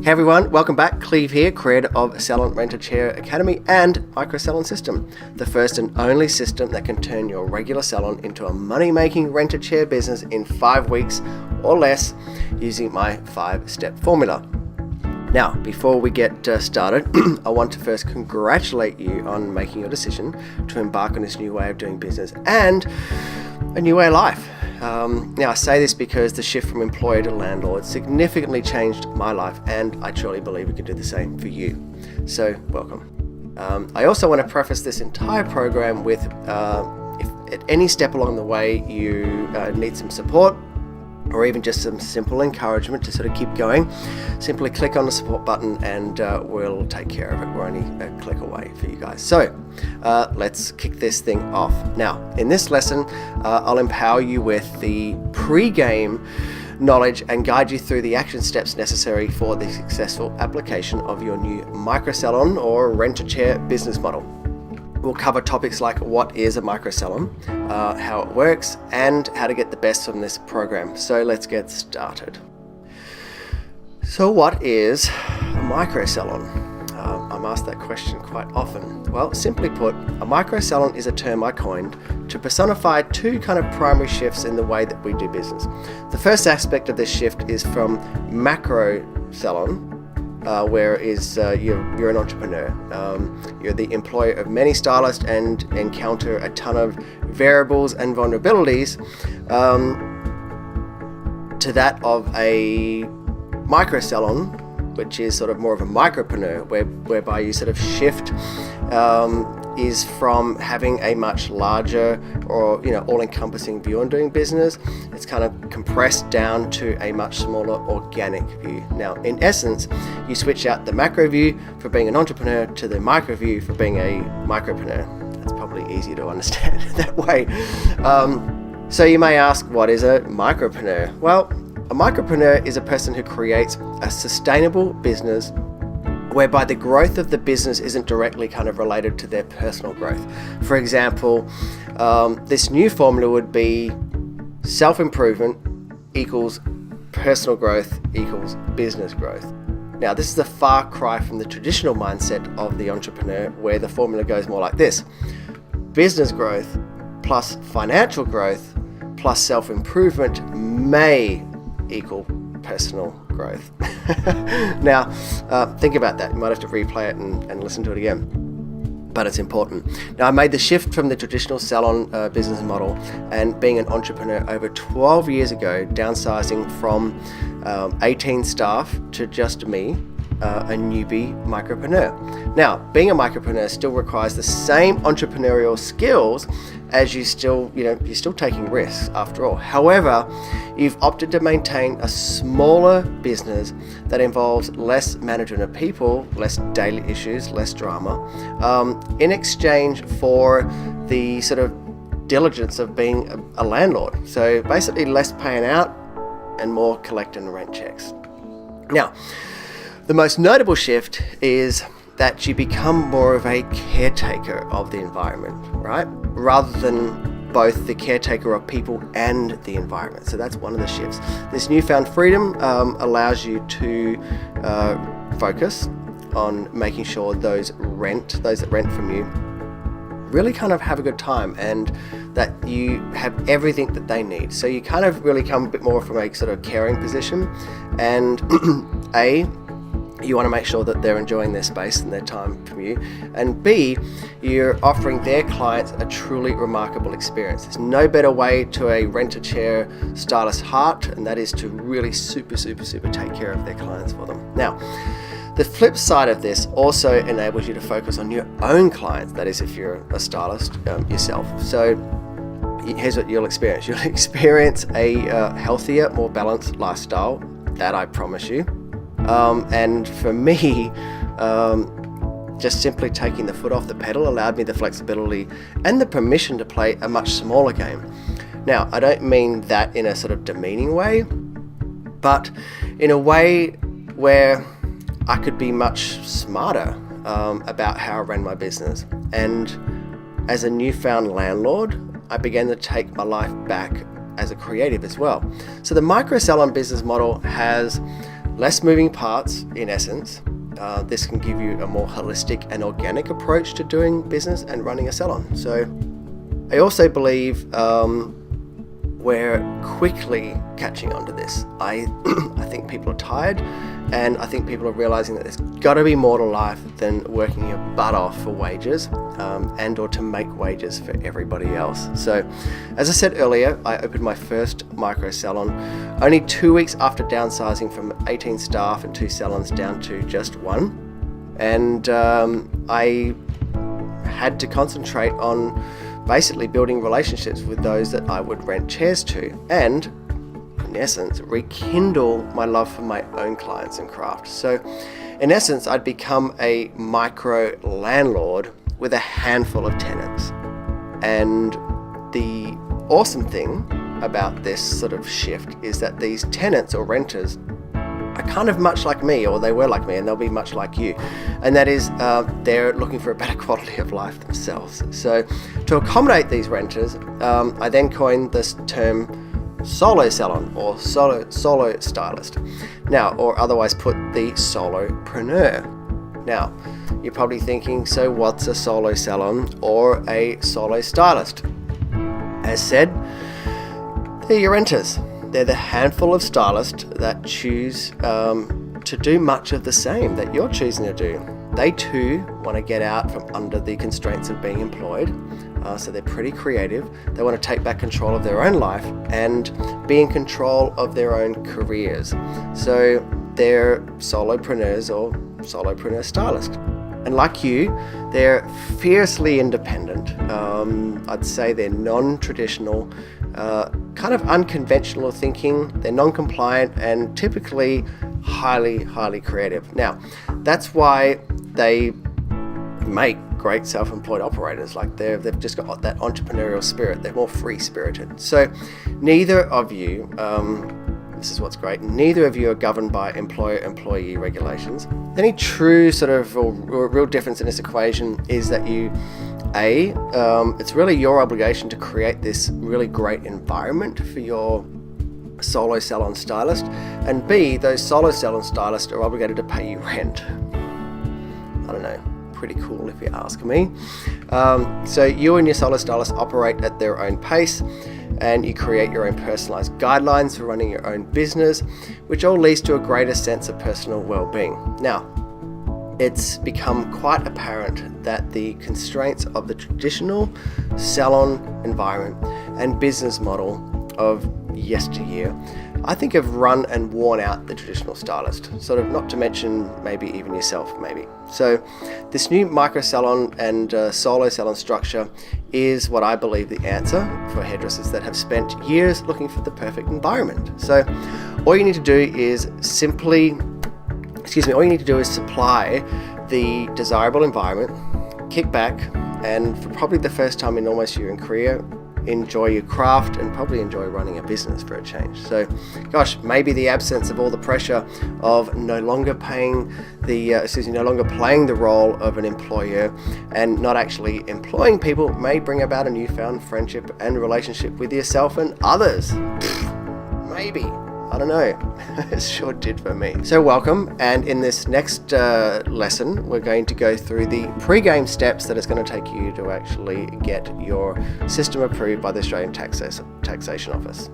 Hey everyone, welcome back. Cleve here, creator of Salon Rent a Chair Academy and Micro Salon System, the first and only system that can turn your regular salon into a money-making rent a chair business in 5 weeks or less using my 5-step formula. Now, before we get started, I want to first congratulate you on making your decision to embark on this new way of doing business and a new way of life. Now, I say this because the shift from employer to landlord significantly changed my life, and I truly believe we can do the same for you. So, welcome. I also want to preface this entire program with if at any step along the way you need some support, or even just some simple encouragement to sort of keep going, simply click on the support button and we'll take care of it. We're only a click away for you guys. So let's kick this thing off. Now, in this lesson, I'll empower you with the pre-game knowledge and guide you through the action steps necessary for the successful application of your new micro salon or rent-a-chair business model. We'll cover topics like what is a micro salon, how it works, and how to get the best from this program. So let's get started. So what is a micro salon? I'm asked that question quite often. Well, simply put, a micro salon is a term I coined to personify two kind of primary shifts in the way that we do business. The first aspect of this shift is from macro salon, where you're an entrepreneur. You're the employer of many stylists and encounter a ton of variables and vulnerabilities, to that of a micro salon, which is sort of more of a micropreneur, whereby you sort of shift is from having a much larger or all-encompassing view on doing business. It's kind of compressed down to a much smaller organic view. Now, in essence, you switch out the macro view for being an entrepreneur to the micro view for being a micropreneur. That's probably easier to understand that way. So you may ask, what is a micropreneur? Well, a micropreneur is a person who creates a sustainable business whereby the growth of the business isn't directly kind of related to their personal growth. For example, this new formula would be self-improvement equals personal growth equals business growth. Now, this is a far cry from the traditional mindset of the entrepreneur, where the formula goes more like this: business growth plus financial growth plus self-improvement may equal personal growth. Now, think about that. You might have to replay it and listen to it again, but it's important. Now, I made the shift from the traditional salon business model and being an entrepreneur over 12 years ago, downsizing from 18 staff to just me, a newbie micropreneur. Now, being a micropreneur still requires the same entrepreneurial skills as you're still taking risks after all. However, you've opted to maintain a smaller business that involves less management of people, less daily issues, less drama, in exchange for the sort of diligence of being a landlord. So basically less paying out and more collecting rent checks. Now, the most notable shift is that you become more of a caretaker of the environment, right? Rather than both the caretaker of people and the environment. So that's one of the shifts. This newfound freedom allows you to focus on making sure those that rent from you really kind of have a good time and that you have everything that they need. So you kind of really come a bit more from a sort of caring position, and you want to make sure that they're enjoying their space and their time from you. And B, you're offering their clients a truly remarkable experience. There's no better way to a rent-a-chair stylist heart, and that is to really super take care of their clients for them. Now, the flip side of this also enables you to focus on your own clients. That is, if you're a stylist yourself. So here's what you'll experience. You'll experience a healthier, more balanced lifestyle. That I promise you. And for me, just simply taking the foot off the pedal allowed me the flexibility and the permission to play a much smaller game. Now, I don't mean that in a sort of demeaning way, but in a way where I could be much smarter about how I ran my business. And as a newfound landlord, I began to take my life back as a creative as well. So the micro salon business model has less moving parts in essence. This can give you a more holistic and organic approach to doing business and running a salon. So I also believe we're quickly catching on to this. I think people are tired, and I think people are realizing that there's got to be more to life than working your butt off for wages and or to make wages for everybody else. So as I said earlier, I opened my first micro salon only 2 weeks after downsizing from 18 staff and 2 salons down to just 1. And I had to concentrate on basically building relationships with those that I would rent chairs to, and in essence rekindle my love for my own clients and craft. So in essence, I'd become a micro landlord with a handful of tenants. And the awesome thing about this sort of shift is that these tenants or renters are kind of much like me, or they were like me, and they'll be much like you. And that is, they're looking for a better quality of life themselves. So to accommodate these renters, I then coined this term solo salon or solo stylist. Now, or otherwise put, the solopreneur. Now, you're probably thinking, so what's a solo salon or a solo stylist? As said, they're your renters. They're the handful of stylists that choose to do much of the same that you're choosing to do. They too want to get out from under the constraints of being employed, so they're pretty creative. They want to take back control of their own life and be in control of their own careers. So they're solopreneurs or solopreneur stylists. And like you, they're fiercely independent. I'd say they're non-traditional, kind of unconventional thinking. They're non-compliant and typically highly creative. Now, that's why they make great self-employed operators. Like they've just got that entrepreneurial spirit. They're more free-spirited. So neither of you, this is what's great, neither of you are governed by employer-employee regulations. The only true sort of or real difference in this equation is that it's really your obligation to create this really great environment for your solo salon stylist, and B, those solo salon stylists are obligated to pay you rent. I don't know, pretty cool if you ask me. So you and your solo stylist operate at their own pace, and you create your own personalized guidelines for running your own business, which all leads to a greater sense of personal well-being. Now, it's become quite apparent that the constraints of the traditional salon environment and business model of yesteryear, I think, have run and worn out the traditional stylist, sort of, not to mention maybe even yourself, maybe. So this new micro salon and solo salon structure is what I believe the answer for hairdressers that have spent years looking for the perfect environment. So all you need to do is supply the desirable environment, kick back, and for probably the first time in almost your career, enjoy your craft and probably enjoy running a business for a change. So gosh, maybe the absence of all the pressure of no longer playing the role of an employer and not actually employing people may bring about a newfound friendship and relationship with yourself and others. Maybe. I don't know. It sure did for me. So welcome, and in this next lesson, we're going to go through the pre-game steps that it's going to take you to actually get your system approved by the Australian Taxation Office.